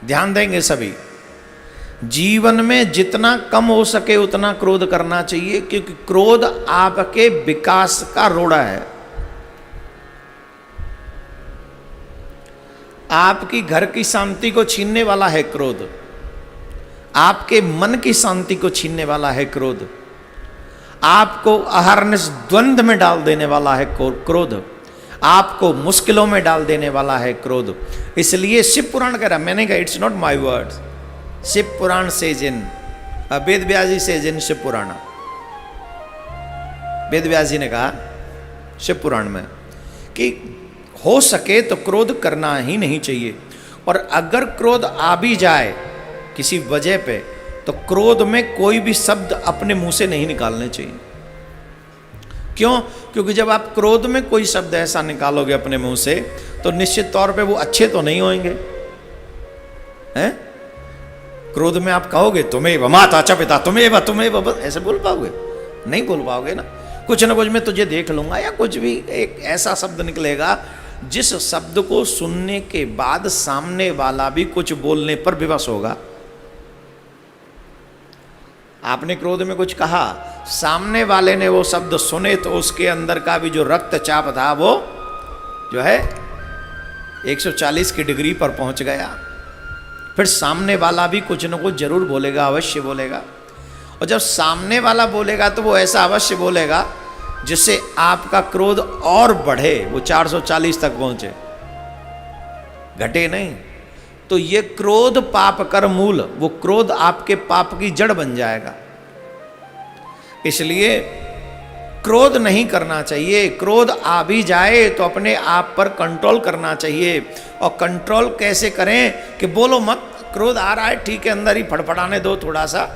ध्यान देंगे सभी। जीवन में जितना कम हो सके उतना क्रोध करना चाहिए, क्योंकि क्रोध आपके विकास का रोड़ा है। आपकी घर की शांति को छीनने वाला है क्रोध, आपके मन की शांति को छीनने वाला है क्रोध, आपको अहरनिश द्वंद्व में डाल देने वाला है क्रोध, आपको मुश्किलों में डाल देने वाला है क्रोध। इसलिए शिव पुराण कह रहा, मैंने कहा it's not my words, Shiv Puran says in, Ved Vyas ji says in Shiv Puran. Ved Vyas ji ने कहा शिव पुराण में कि हो सके तो क्रोध करना ही नहीं चाहिए, और अगर क्रोध आ भी जाए किसी वजह पे, तो क्रोध में कोई भी शब्द अपने मुंह से नहीं निकालने चाहिए। क्यों? क्योंकि जब आप क्रोध में कोई शब्द ऐसा निकालोगे अपने मुंह से, तो निश्चित तौर पे वो अच्छे तो नहीं होंगे, हैं? क्रोध में आप कहोगे तुम्हें माता च पिता तुम्हें ऐसे बोल पाओगे? नहीं बोल पाओगे ना। कुछ ना कुछ मैं तुझे देख लूंगा, या कुछ भी एक ऐसा शब्द निकलेगा जिस शब्द को सुनने के बाद सामने वाला भी कुछ बोलने पर विवश होगा। आपने क्रोध में कुछ कहा, सामने वाले ने वो शब्द सुने, तो उसके अंदर का भी जो रक्तचाप था वो जो है 140 की डिग्री पर पहुंच गया। फिर सामने वाला भी कुछ न कुछ जरूर बोलेगा, अवश्य बोलेगा। और जब सामने वाला बोलेगा तो वो ऐसा अवश्य बोलेगा जिससे आपका क्रोध और बढ़े, वो 440 तक पहुंचे, घटे नहीं। तो ये क्रोध पाप कर मूल, वो क्रोध आपके पाप की जड़ बन जाएगा। इसलिए क्रोध नहीं करना चाहिए। क्रोध आ भी जाए तो अपने आप पर कंट्रोल करना चाहिए। और कंट्रोल कैसे करें कि बोलो मत, क्रोध आ रहा है ठीक है, अंदर ही फड़फड़ाने दो थोड़ा सा।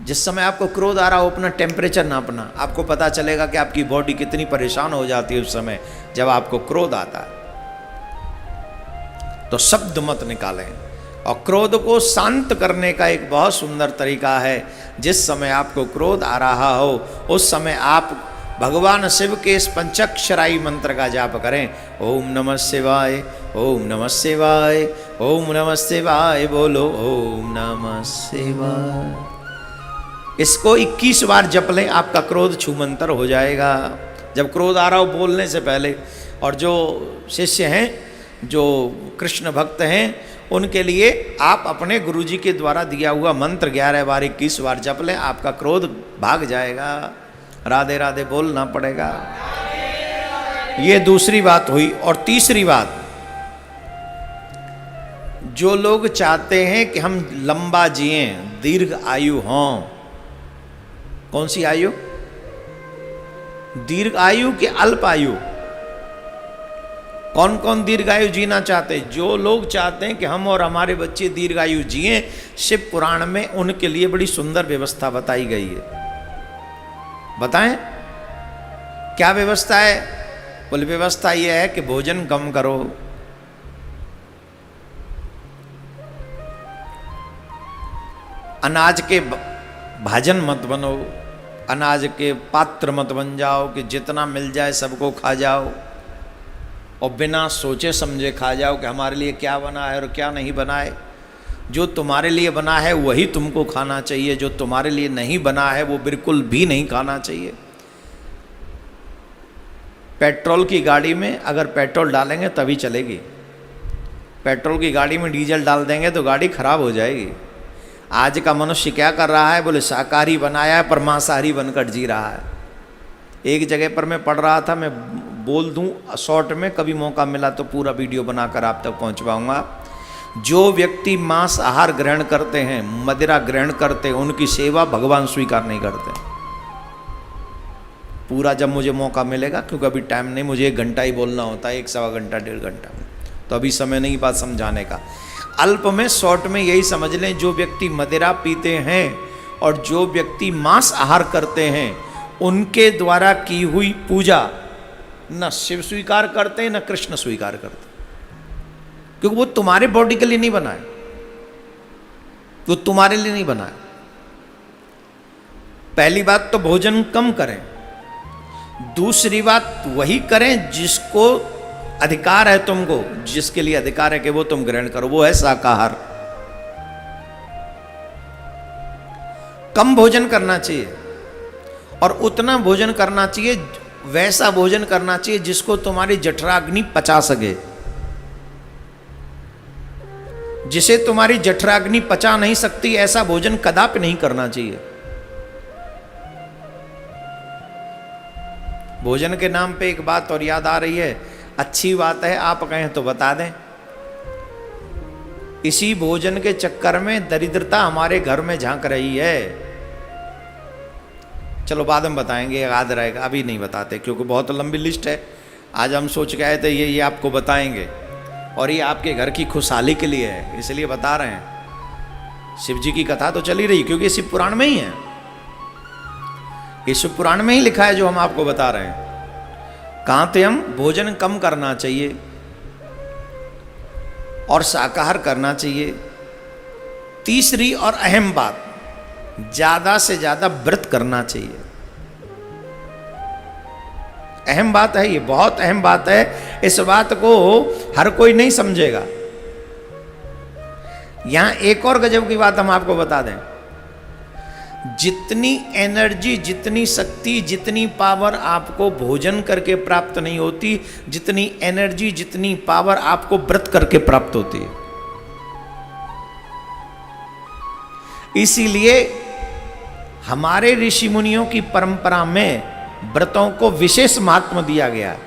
जिस समय आपको क्रोध आ रहा हो अपना टेम्परेचर नापना, आपको पता चलेगा कि आपकी बॉडी कितनी परेशान हो जाती है उस समय जब आपको क्रोध आता है। तो शब्द मत निकालें। और क्रोध को शांत करने का एक बहुत सुंदर तरीका है, जिस समय आपको क्रोध आ रहा हो उस समय आप भगवान शिव के इस पंचाक्षराई मंत्र का जाप करें। ओम नमः शिवाय, ओम नमः शिवाय, ओम नमः शिवाय, बोलो ओम नमः शिवाय। इसको 21 बार जप लें, आपका क्रोध छूमंतर हो जाएगा। जब क्रोध आ रहा हो बोलने से पहले। और जो शिष्य हैं, जो कृष्ण भक्त हैं, उनके लिए आप अपने गुरुजी के द्वारा दिया हुआ मंत्र 11 बार 21 बार जप लें, आपका क्रोध भाग जाएगा। राधे राधे बोलना पड़ेगा। ये दूसरी बात हुई। और तीसरी बात, जो लोग चाहते हैं कि हम लंबा जिएं, दीर्घ आयु हों, कौन सी आयु? दीर्घ आयु कि अल्प आयु? कौन कौन दीर्घायु जीना चाहते हैं? जो लोग चाहते हैं कि हम और हमारे बच्चे दीर्घायु जिएं, शिव पुराण में उनके लिए बड़ी सुंदर व्यवस्था बताई गई है। बताएं क्या व्यवस्था है? बोले व्यवस्था यह है कि भोजन कम करो, अनाज के भाजन मत बनो, अनाज के पात्र मत बन जाओ कि जितना मिल जाए सबको खा जाओ, और बिना सोचे समझे खा जाओ कि हमारे लिए क्या बना है और क्या नहीं बना है। जो तुम्हारे लिए बना है वही तुमको खाना चाहिए, जो तुम्हारे लिए नहीं बना है वो बिल्कुल भी नहीं खाना चाहिए। पेट्रोल की गाड़ी में अगर पेट्रोल डालेंगे तभी चलेगी, पेट्रोल की गाड़ी में डीजल डाल देंगे तो गाड़ी खराब हो जाएगी। आज का मनुष्य क्या कर रहा है? बोले शाकाहारी बनाया है पर मांसाहारी बनकर जी रहा है। एक जगह पर मैं पढ़ रहा था, मैं बोल दूं शॉर्ट में, कभी मौका मिला तो पूरा वीडियो बनाकर आप तक पहुंचवाऊंगा। जो व्यक्ति मांस आहार ग्रहण करते हैं, मदिरा ग्रहण करते हैं, उनकी सेवा भगवान स्वीकार नहीं करते। पूरा जब मुझे मौका मिलेगा, क्योंकि अभी टाइम नहीं, मुझे 1 घंटा ही बोलना होता है, 1 सवा घंटा 1.5 घंटा, तो अभी समय नहीं बात समझाने का। अल्प में शॉर्ट में यही समझ लें, जो व्यक्ति मदिरा पीते हैं और जो व्यक्ति मांस आहार करते हैं, उनके द्वारा की हुई पूजा न शिव स्वीकार करते न कृष्ण स्वीकार करते, क्योंकि वो तुम्हारे बॉडी के लिए नहीं बनाए, वो तुम्हारे लिए नहीं बनाए। पहली बात तो भोजन कम करें। दूसरी बात वही करें जिसको अधिकार है तुमको, जिसके लिए अधिकार है कि वो तुम ग्रहण करो, वो है शाकाहार। कम भोजन करना चाहिए और उतना भोजन करना चाहिए, वैसा भोजन करना चाहिए जिसको तुम्हारी जठराग्नि पचा सके। जिसे तुम्हारी जठराग्नि पचा नहीं सकती ऐसा भोजन कदापि नहीं करना चाहिए। भोजन के नाम पे एक बात और याद आ रही है, अच्छी बात है, आप कहें तो बता दें। इसी भोजन के चक्कर में दरिद्रता हमारे घर में झांक रही है। चलो बाद में बताएंगे, याद रहेगा, अभी नहीं बताते क्योंकि बहुत लंबी लिस्ट है। आज हम सोच के आए थे ये आपको बताएंगे और ये आपके घर की खुशहाली के लिए है, इसलिए बता रहे हैं। शिव जी की कथा तो चली रही क्योंकि शिव पुराण में ही है, ये शिव पुराण में ही लिखा है जो हम आपको बता रहे हैं। कहाँ थे हम? भोजन कम करना चाहिए और शाकाहार करना चाहिए। तीसरी और अहम बात, ज्यादा से ज्यादा व्रत करना चाहिए। अहम बात है, ये बहुत अहम बात है। इस बात को हर कोई नहीं समझेगा। यहां एक और गजब की बात हम आपको बता दें, जितनी एनर्जी, जितनी शक्ति, जितनी पावर आपको भोजन करके प्राप्त नहीं होती, जितनी एनर्जी, जितनी पावर आपको व्रत करके प्राप्त होती है। इसीलिए हमारे ऋषि मुनियों की परंपरा में व्रतों को विशेष महत्व दिया गया।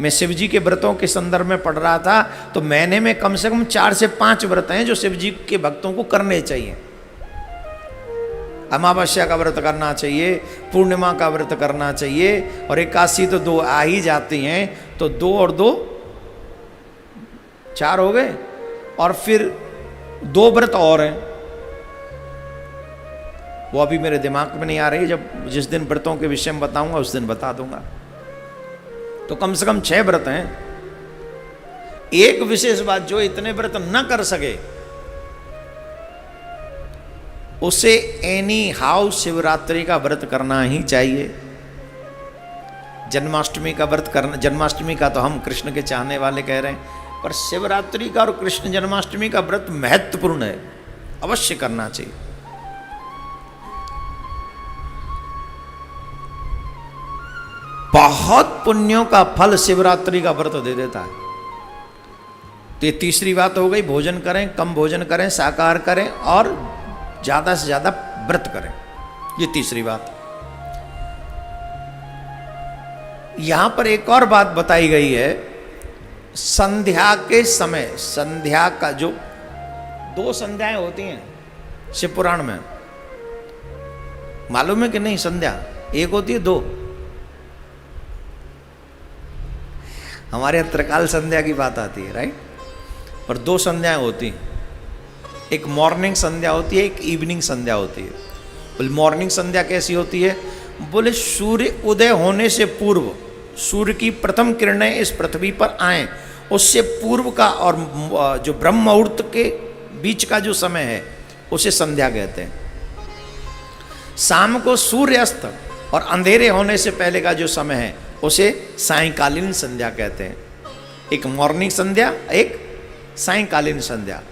मैं शिव जी के व्रतों के संदर्भ में पढ़ रहा था तो महीने में कम से कम 4 से 5 व्रत हैं जो शिव जी के भक्तों को करने चाहिए। अमावस्या का व्रत करना चाहिए, पूर्णिमा का व्रत करना चाहिए, और एकादशी तो 2 आ ही जाती हैं, तो 2 और 2 4 हो गए, और फिर 2 व्रत और हैं, वो अभी मेरे दिमाग में नहीं आ रही। जब जिस दिन व्रतों के विषय में बताऊंगा उस दिन बता दूंगा। तो कम से कम 6 व्रत हैं। एक विशेष बात, जो इतने व्रत न कर सके उसे एनी हाउ शिवरात्रि का व्रत करना ही चाहिए। जन्माष्टमी का व्रत करना, जन्माष्टमी का तो हम कृष्ण के चाहने वाले कह रहे हैं, पर शिवरात्रि का और कृष्ण जन्माष्टमी का व्रत महत्वपूर्ण है, अवश्य करना चाहिए। बहुत पुण्यों का फल शिवरात्रि का व्रत दे देता है। तो ये तीसरी बात हो गई, भोजन करें, कम भोजन करें, शाकाहार करें और ज्यादा से ज्यादा व्रत करें, ये तीसरी बात। यहां पर एक और बात बताई गई है, संध्या के समय, संध्या का जो 2 संध्याएं होती हैं शिव पुराण में, मालूम है कि नहीं? संध्या एक होती है, 2। हमारे यहाँ त्रिकाल संध्या की बात आती है, राइट, पर 2 संध्याएं होती हैं। एक मॉर्निंग संध्या होती है, एक इवनिंग संध्या होती है। बोले मॉर्निंग संध्या कैसी होती है? बोले सूर्य उदय होने से पूर्व, सूर्य की प्रथम किरणें इस पृथ्वी पर आए उससे पूर्व का और जो ब्रह्म मुहूर्त के बीच का जो समय है उसे संध्या कहते हैं। शाम को सूर्यास्त और अंधेरे होने से पहले का जो समय है उसे सायंकालीन संध्या कहते हैं। एक मॉर्निंग संध्या, एक सायंकालीन संध्या।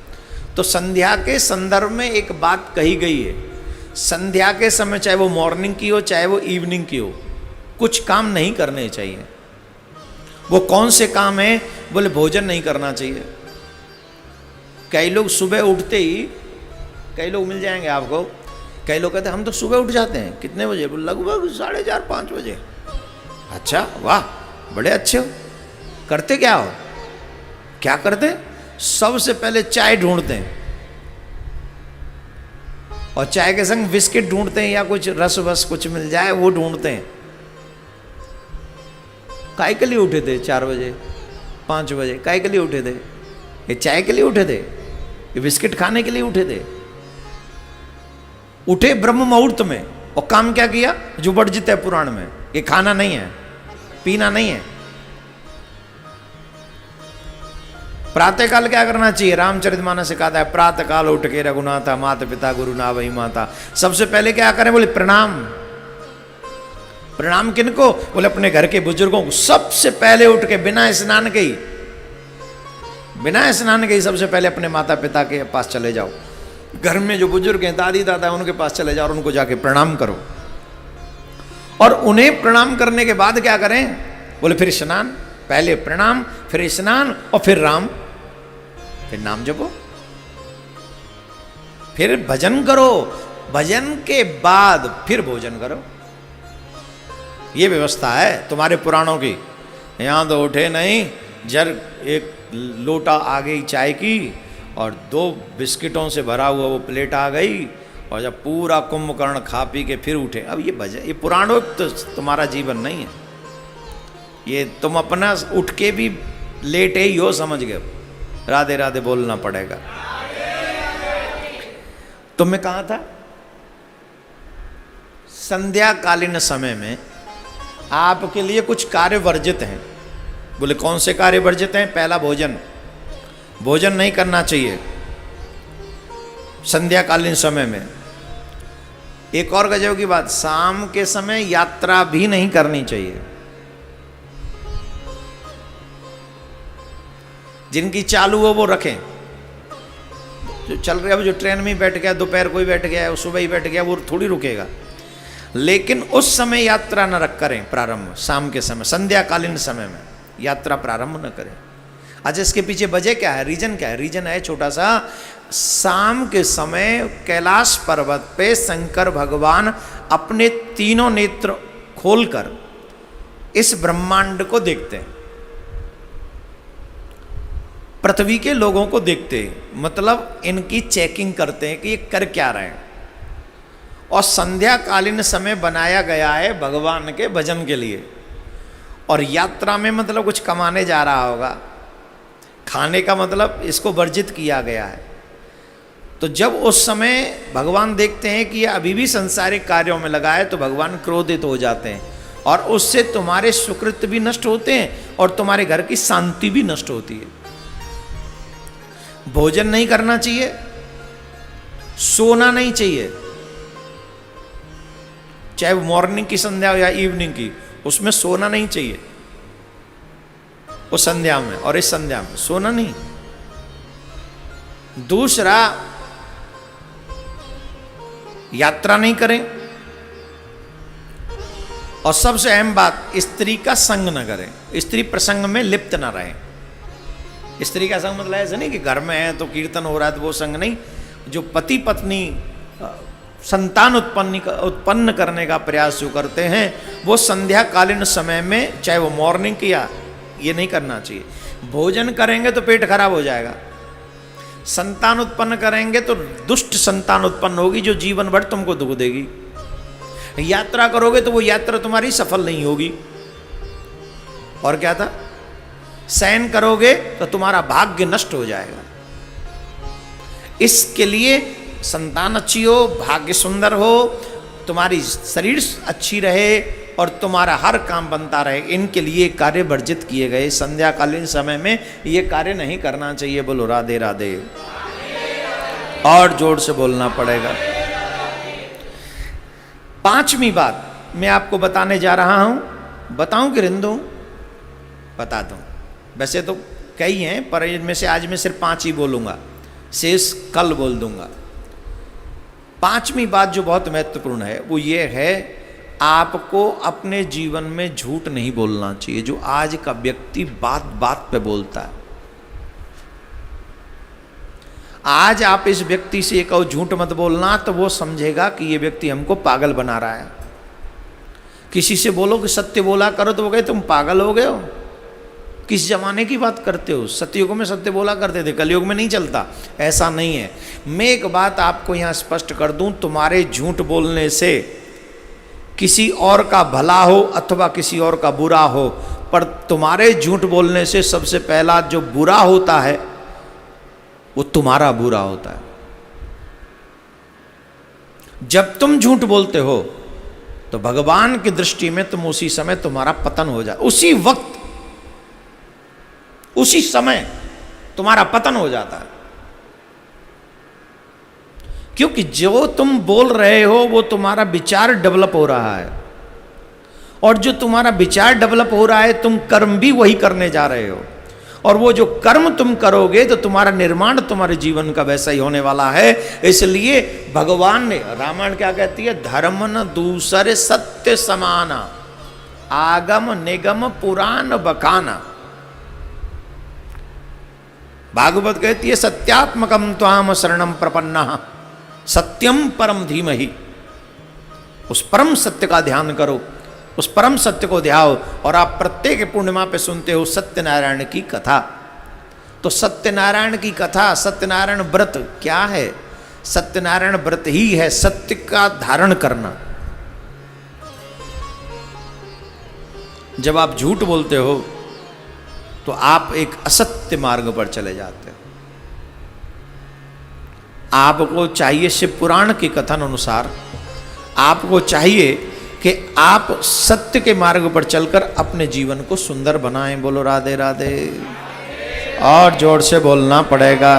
तो संध्या के संदर्भ में एक बात कही गई है, संध्या के समय चाहे वो मॉर्निंग की हो चाहे वो इवनिंग की हो, कुछ काम नहीं करने चाहिए। वो कौन से काम है? बोले भोजन नहीं करना चाहिए। कई लोग सुबह उठते ही, कई लोग मिल जाएंगे आपको, कई लोग कहते हैं हम तो सुबह उठ जाते हैं। कितने बजे? बोले लगभग 4:30-5 बजे। अच्छा, वाह, बड़े अच्छे हो। करते क्या हो? क्या करते? सबसे पहले चाय ढूंढते हैं और चाय के संग बिस्किट ढूंढते हैं या कुछ रस वस कुछ मिल जाए वो ढूंढते हैं। काय के लिए उठे थे 4 बजे 5 बजे? काय के लिए उठे थे? ये चाय के लिए उठे थे? ये बिस्किट खाने के लिए उठे थे? उठे ब्रह्म मुहूर्त में और काम क्या किया? जो वर्जित है पुराण में, ये खाना नहीं है, पीना नहीं है। प्रातःकाल क्या करना चाहिए? रामचरितमानस से कहता है प्रातःकाल उठ के रघुनाथा माता पिता गुरु ना वही माता। सबसे पहले क्या करें? बोले प्रणाम। प्रणाम किनको? बोले अपने घर के बुजुर्गों को। सबसे पहले उठ के बिना स्नान के ही सबसे पहले अपने माता पिता के पास चले जाओ। घर में जो बुजुर्ग हैं, दादी दादा, उनके पास चले जाओ और उनको जाके प्रणाम करो। और उन्हें प्रणाम करने के बाद क्या करें? बोले फिर स्नान, पहले प्रणाम, फिर स्नान और फिर राम, फिर नाम जपो, फिर भजन करो, भजन के बाद फिर भोजन करो। ये व्यवस्था है तुम्हारे पुराणों की। यहाँ तो उठे नहीं, जर एक लोटा आ गई चाय की और 2 बिस्किटों से भरा हुआ वो प्लेट आ गई और जब पूरा कुंभकर्ण खा पी के फिर उठे। अब ये भजन, ये पुराणोक्त तो तुम्हारा जीवन नहीं है। ये तुम अपना उठ के भी लेटे ही हो, समझ गए। राधे राधे बोलना पड़ेगा। तो मैं कहा था संध्याकालीन समय में आपके लिए कुछ कार्य वर्जित हैं। बोले कौन से कार्य वर्जित हैं? पहला भोजन, भोजन नहीं करना चाहिए संध्याकालीन समय में। एक और गजब की बात, शाम के समय यात्रा भी नहीं करनी चाहिए। जिनकी चालू हो वो रखें, जो चल रहा है, जो ट्रेन में बैठ गया, दोपहर को ही बैठ गया, सुबह ही बैठ गया, वो थोड़ी रुकेगा। लेकिन उस समय यात्रा न रख करें प्रारंभ, शाम के समय, संध्याकालीन समय में यात्रा प्रारंभ न करें। अच्छा, इसके पीछे वजह क्या है? रीजन क्या है? रीजन है छोटा सा। शाम के समय कैलाश पर्वत पे शंकर भगवान अपने तीनों नेत्र खोलकर इस ब्रह्मांड को देखते हैं, पृथ्वी के लोगों को देखते हैं, मतलब इनकी चेकिंग करते हैं कि ये कर क्या रहे हैं। और संध्याकालीन समय बनाया गया है भगवान के भजन के लिए। और यात्रा में मतलब कुछ कमाने जा रहा होगा, खाने का मतलब इसको वर्जित किया गया है। तो जब उस समय भगवान देखते हैं कि ये अभी भी सांसारिक कार्यों में लगा है, तो भगवान क्रोधित हो जाते हैं और उससे तुम्हारे सुकृत भी नष्ट होते हैं और तुम्हारे घर की शांति भी नष्ट होती है। भोजन नहीं करना चाहिए, सोना नहीं चाहिए, चाहे वो मॉर्निंग की संध्या हो या इवनिंग की, उसमें सोना नहीं चाहिए। उस संध्या में और इस संध्या में सोना नहीं। दूसरा, यात्रा नहीं करें। और सबसे अहम बात, स्त्री का संग न करें, स्त्री प्रसंग में लिप्त न रहें। स्त्री का संग मतलब ऐसा नहीं कि घर में है तो कीर्तन हो रहा है तो वो संग नहीं। जो पति पत्नी संतान उत्पन्न करने का प्रयास जो करते हैं, वो संध्याकालीन समय में, चाहे वो मॉर्निंग की या, ये नहीं करना चाहिए। भोजन करेंगे तो पेट खराब हो जाएगा। संतान उत्पन्न करेंगे तो दुष्ट संतान उत्पन्न होगी जो जीवन भर तुमको दुख देगी। यात्रा करोगे तो वो यात्रा तुम्हारी सफल नहीं होगी। और क्या था? शयन करोगे तो तुम्हारा भाग्य नष्ट हो जाएगा। इसके लिए संतान अच्छी हो, भाग्य सुंदर हो, तुम्हारी शरीर अच्छी रहे और तुम्हारा हर काम बनता रहे, इनके लिए कार्य वर्जित किए गए। संध्याकालीन समय में ये कार्य नहीं करना चाहिए। बोलो राधे राधे। और जोर से बोलना पड़ेगा। 5वीं बात मैं आपको बताने जा रहा हूं। बताऊं कि रिंद दूं? बता दूं। वैसे तो कई हैं, पर इनमें से आज मैं सिर्फ 5 ही बोलूंगा, शेष कल बोल दूंगा। 5वीं बात जो बहुत महत्वपूर्ण है वो ये है, आपको अपने जीवन में झूठ नहीं बोलना चाहिए। जो आज का व्यक्ति बात बात पे बोलता है। आज आप इस व्यक्ति से कहो झूठ मत बोलना, तो वो समझेगा कि ये व्यक्ति हमको पागल बना रहा है। किसी से बोलो कि सत्य बोला करो, तो वो कहे तुम पागल हो गए हो, किस जमाने की बात करते हो? सतयुग में सत्य बोला करते थे, कलयुग में नहीं चलता। ऐसा नहीं है। मैं एक बात आपको यहाँ स्पष्ट कर दूं, तुम्हारे झूठ बोलने से किसी और का भला हो अथवा किसी और का बुरा हो, पर तुम्हारे झूठ बोलने से सबसे पहला जो बुरा होता है वो तुम्हारा बुरा होता है। जब तुम झूठ बोलते हो तो भगवान की दृष्टि में तुम उसी समय तुम्हारा पतन हो जाए, उसी वक्त, उसी समय तुम्हारा पतन हो जाता है। क्योंकि जो तुम बोल रहे हो वो तुम्हारा विचार डेवलप हो रहा है और जो तुम्हारा विचार डेवलप हो रहा है, तुम कर्म भी वही करने जा रहे हो, और वो जो कर्म तुम करोगे तो तुम्हारा निर्माण तुम्हारे जीवन का वैसा ही होने वाला है। इसलिए भगवान ने, रामायण क्या कहती है, धर्म न दूसरे सत्य समाना, आगम निगम पुराण बकाना। भागवत कहती है सत्यात्मकम त्वाम शरणम प्रपन्ना, सत्यम परम धीमहि। उस परम सत्य का ध्यान करो, उस परम सत्य को ध्याओ। और आप प्रत्येक पूर्णिमा पे सुनते हो सत्यनारायण की कथा। तो सत्यनारायण की कथा, सत्यनारायण व्रत क्या है? सत्यनारायण व्रत ही है सत्य का धारण करना। जब आप झूठ बोलते हो तो आप एक असत्य मार्ग पर चले जाते हो। आपको चाहिए, शिव पुराण के कथन अनुसार आपको चाहिए कि आप सत्य के मार्ग पर चलकर अपने जीवन को सुंदर बनाएं। बोलो राधे राधे। और जोर से बोलना पड़ेगा।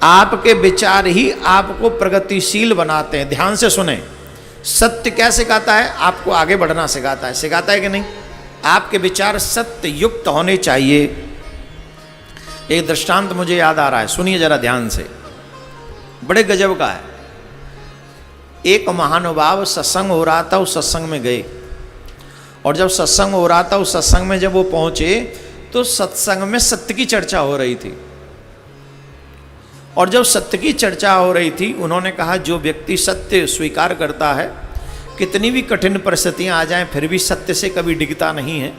आपके विचार ही आपको प्रगतिशील बनाते हैं। ध्यान से सुने, सत्य क्या सिखाता है? आपको आगे बढ़ना सिखाता है। सिखाता है कि नहीं? आपके विचार सत्य युक्त होने चाहिए। एक दृष्टांत मुझे याद आ रहा है, सुनिए जरा ध्यान से, बड़े गजब का है। एक महानुभाव सत्संग हो रहा था, उस सत्संग में गए, और जब सत्संग हो रहा था उस सत्संग में जब वो पहुंचे तो सत्संग में सत्य की चर्चा हो रही थी। और जब सत्य की चर्चा हो रही थी, उन्होंने कहा जो व्यक्ति सत्य स्वीकार करता है, कितनी भी कठिन परिस्थितियां आ जाएं फिर भी सत्य से कभी डिगता नहीं है,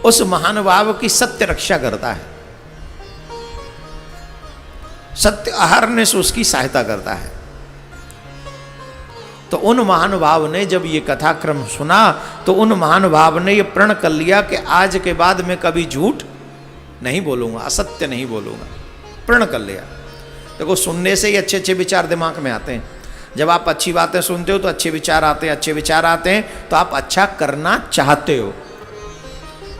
उस महानुभाव की सत्य रक्षा करता है, सत्य अहरने से उसकी सहायता करता है। तो उन महानुभाव ने जब ये कथाक्रम सुना तो उन महानुभाव ने ये प्रण कर लिया कि आज के बाद मैं कभी झूठ नहीं बोलूँगा, असत्य नहीं बोलूँगा। प्रण कर लिया। देखो, सुनने से ही अच्छे अच्छे विचार दिमाग में आते हैं। जब आप अच्छी बातें सुनते हो तो अच्छे विचार आते हैं, अच्छे विचार आते हैं तो आप अच्छा करना चाहते हो।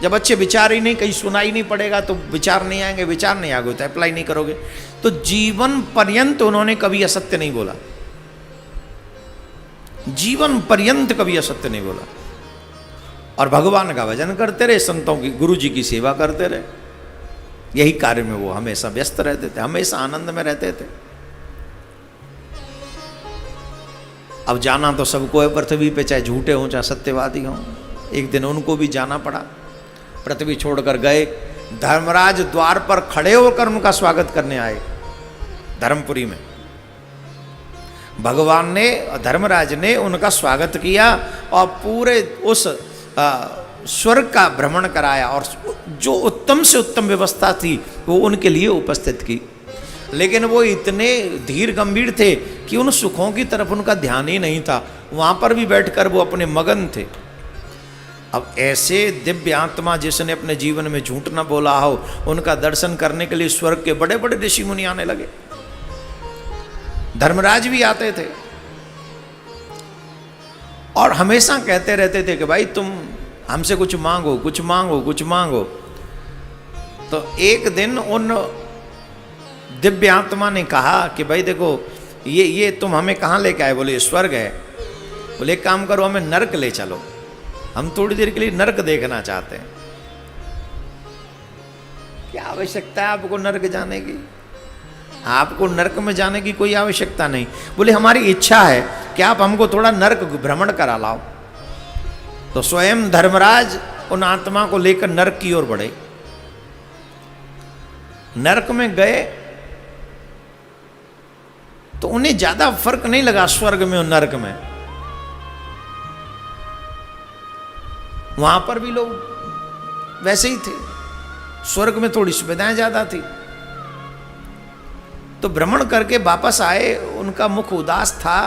जब अच्छे विचार ही नहीं, कहीं सुना ही नहीं पड़ेगा तो विचार नहीं आएंगे, विचार नहीं आएंगे तो अप्लाई नहीं करोगे। तो जीवन पर्यंत उन्होंने कभी असत्य नहीं बोला, जीवन पर्यंत कभी असत्य नहीं बोला। और भगवान का भजन करते रहे, संतों की, गुरु जी की सेवा करते रहे। यही कार्य में वो हमेशा व्यस्त रहते थे, हमेशा आनंद में रहते थे। अब जाना तो सबको है पृथ्वी पे, चाहे झूठे हों चाहे सत्यवादी हों। एक दिन उनको भी जाना पड़ा, पृथ्वी छोड़कर गए। धर्मराज द्वार पर खड़े होकर उनका स्वागत करने आए धर्मपुरी में। भगवान ने, धर्मराज ने उनका स्वागत किया और पूरे उस स्वर्ग का भ्रमण कराया, और जो उत्तम से उत्तम व्यवस्था थी वो उनके लिए उपस्थित की। लेकिन वो इतने धीर गंभीर थे कि उन सुखों की तरफ उनका ध्यान ही नहीं था। वहाँ पर भी बैठकर वो अपने मगन थे। अब ऐसे दिव्य आत्मा जिसने अपने जीवन में झूठ न बोला हो, उनका दर्शन करने के लिए स्वर्ग के बड़े बड़े ऋषि मुनि आने लगे। धर्मराज भी आते थे और हमेशा कहते रहते थे कि भाई तुम हमसे कुछ मांगो, कुछ मांगो, कुछ मांगो। तो एक दिन उन दिव्य आत्मा ने कहा कि भाई देखो, ये तुम हमें कहाँ लेके आए? बोले स्वर्ग है। बोले एक काम करो, हमें नरक ले चलो, हम थोड़ी देर के लिए नरक देखना चाहते हैं। क्या आवश्यकता है आपको नरक जाने की? आपको नरक में जाने की कोई आवश्यकता नहीं। बोले हमारी इच्छा है कि आप हमको थोड़ा नरक भ्रमण करा लाओ। तो स्वयं धर्मराज उन आत्मा को लेकर नरक की ओर बढ़े। नरक में गए तो उन्हें ज्यादा फर्क नहीं लगा स्वर्ग में और नरक में। वहां पर भी लोग वैसे ही थे, स्वर्ग में थोड़ी सुविधाएं ज्यादा थी। तो भ्रमण करके वापस आए, उनका मुख उदास था।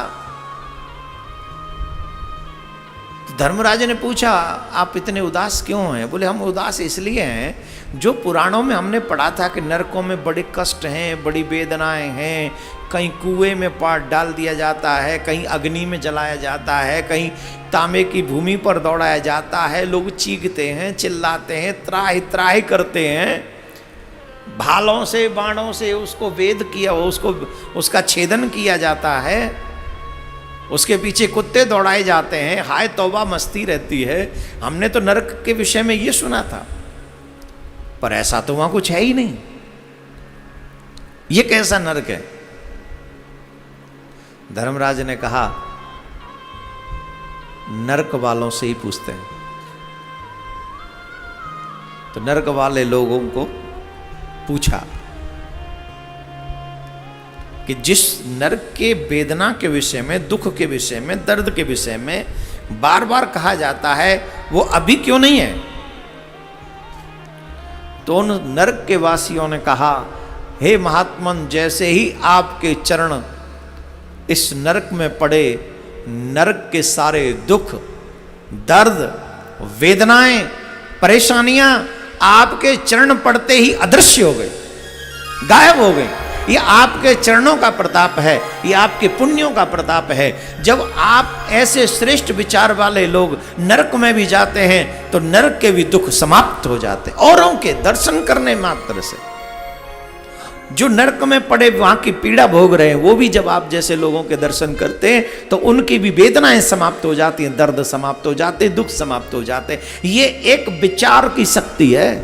धर्मराज ने पूछा आप इतने उदास क्यों हैं? बोले हम उदास इसलिए हैं, जो पुराणों में हमने पढ़ा था कि नरकों में बड़े कष्ट हैं, बड़ी वेदनाएं हैं, कहीं कुएं में पाट डाल दिया जाता है, कहीं अग्नि में जलाया जाता है, कहीं तांबे की भूमि पर दौड़ाया जाता है, लोग चीखते हैं, चिल्लाते हैं, त्राहि त्राहि करते हैं, भालों से बाणों से उसको वेद किया, उसका छेदन किया जाता है। उसके पीछे कुत्ते दौड़ाए जाते हैं, हाय तौबा मस्ती रहती है। हमने तो नरक के विषय में ये सुना था, पर ऐसा तो वहां कुछ है ही नहीं। ये कैसा नरक है? धर्मराज ने कहा नरक वालों से ही पूछते हैं। तो नरक वाले लोगों को पूछा कि जिस नरक के वेदना के विषय में, दुख के विषय में, दर्द के विषय में बार बार कहा जाता है, वो अभी क्यों नहीं है? तो उन नरक के वासियों ने कहा, हे महात्मन, जैसे ही आपके चरण इस नरक में पड़े, नरक के सारे दुख, दर्द, वेदनाएं, परेशानियां आपके चरण पड़ते ही अदृश्य हो गई, गायब हो गई। ये आपके चरणों का प्रताप है, ये आपके पुण्यों का प्रताप है। जब आप ऐसे श्रेष्ठ विचार वाले लोग नरक में भी जाते हैं तो नरक के भी दुख समाप्त हो जाते, औरों के दर्शन करने मात्र से। जो नरक में पड़े वहां की पीड़ा भोग रहे हैं, वो भी जब आप जैसे लोगों के दर्शन करते हैं तो उनकी भी वेदनाएं समाप्त हो जाती हैं, दर्द समाप्त हो जाते, दुख समाप्त हो जाते। ये एक विचार की शक्ति है।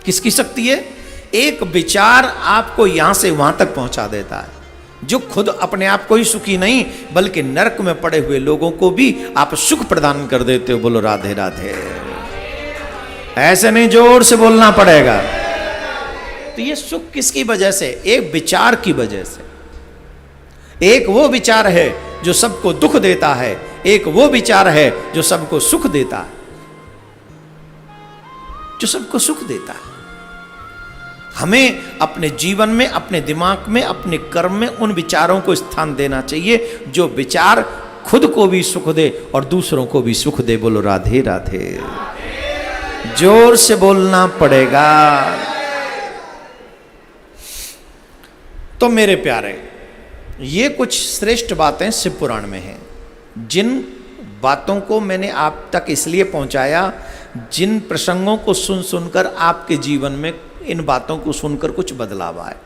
किसकी शक्ति है? एक विचार आपको यहां से वहां तक पहुंचा देता है, जो खुद अपने आप को ही सुखी नहीं बल्कि नरक में पड़े हुए लोगों को भी आप सुख प्रदान कर देते हो। बोलो राधे राधे। ऐसे नहीं, जोर से बोलना पड़ेगा। तो ये सुख किसकी वजह से? एक विचार की वजह से। एक वो विचार है जो सबको दुख देता है, एक वो विचार है जो सबको सुख देता है, जो सबको सुख देता है। हमें अपने जीवन में, अपने दिमाग में, अपने कर्म में उन विचारों को स्थान देना चाहिए जो विचार खुद को भी सुख दे और दूसरों को भी सुख दे। बोलो राधे राधे। जोर से बोलना पड़ेगा। तो मेरे प्यारे, ये कुछ श्रेष्ठ बातें शिव पुराण में हैं, जिन बातों को मैंने आप तक इसलिए पहुंचाया, जिन प्रसंगों को सुन सुनकर आपके जीवन में इन बातों को सुनकर कुछ बदलाव आए।